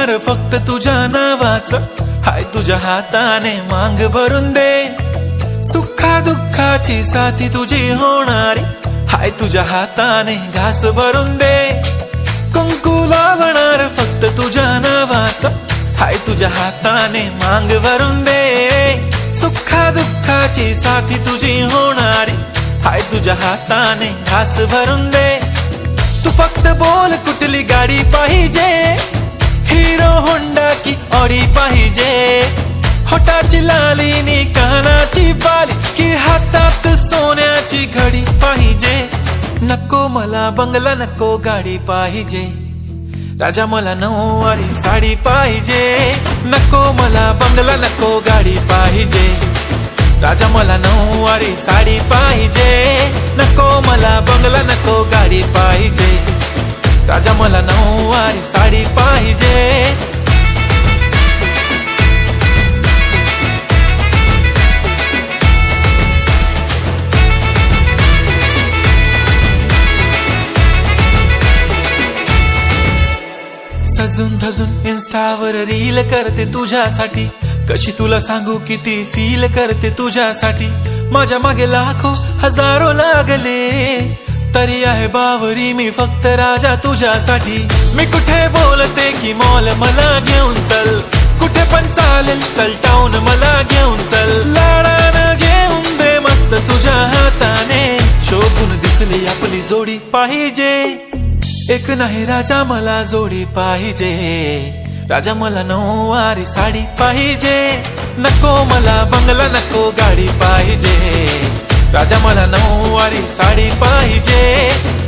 होणार फक्त तुझ्या नावाचं, हाय तुझ्या हाताने मांग भरून दे. सुखा दुःखाची साथी तुझी होणारी, हाय तुझ्या हाताने घास भरून दे. कुंकू लावणार फक्त तुझ्या नावाचं, हाय तुझ्या हाताने मांग भरून दे. सुखा दुःखाची साथी तुझी होणारी, हाय तुझ्या हाताने घास भरून दे. तू फक्त बोल कुठली गाडी पाहिजे, हिरो होंडा की ऑडी पाहिजे. होटाची लाली नी कानाची बाली, की हातात सोन्याची घडी पाहिजे. नको मला बंगला, नको गाडी पाहिजे. राजा मला नऊवारी साडी पाहिजे. नको मला बंगला, नको गाडी पाहिजे. राजा मला नऊवारी साडी पाहिजे. नको मला बंगला, नको गाडी पाहिजे. राजा मला नऊवारी साडी पाहिजे. सजून धजून इन्स्टावर रील करते तुझ्यासाठी, कशी तुला सांगू किती फील करते तुझ्यासाठी. माझ्या मागे लाखो हजारो लागले, तरी आहे बावरी मी फक्त राजा तुझ्यासाठी. मी कुठे बोलते की मॉल मला घेऊन चल, कुठे पण चालेल चल टाऊन मला घेऊन चल. लाडानं घेऊन दे मस्त तुझ्या हाताने, शोभून दिसली आपली जोडी पाहिजे. एक नाही राजा मला जोडी पाहिजे. राजा मला नऊवारी साडी पाहिजे. नको मला बंगला, नको गाडी पाहिजे. राजा मला नऊवारी साडी पाहिजे.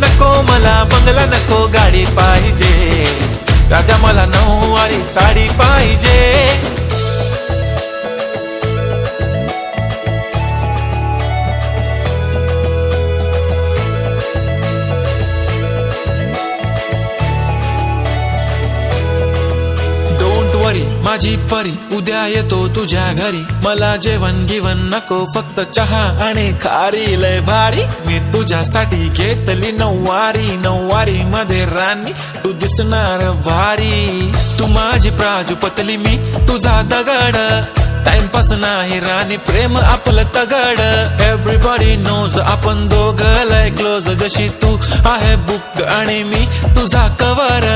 नको मला बंगला, नको गाडी पाहिजे. राजा मला नऊवारी साडी पाहिजे. माझी परी उद्या येतो तुझ्या घरी. मला जेवण गिवण नको फक्त चहा आणि खारी लय भारी. मी तुझ्यासाठी घेतली नऊवारी, नऊवारी मध्ये राणी तू दिसणार भारी. तू माझी प्राजूपतली, मी तुझा दगड. टाइमपास नाही राणी, प्रेम आपलं तगड. एव्हरीबॉडी नोज आपण दोघं लय क्लोज. जशी तू आहे बुक आणि मी तुझा कवर.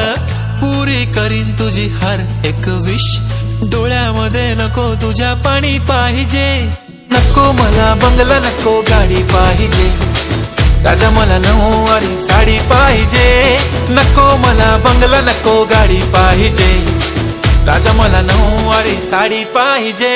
पुरी करीन तुझी हर एक विश. डोळ्यामध्ये नको तुझ्या पाणी पाहिजे. नको मला बंगला, नको गाडी पाहिजे. राजा मला नऊवारी साडी पाहिजे. नको मला बंगला, नको गाडी पाहिजे. राजा मला नऊवारी साडी पाहिजे.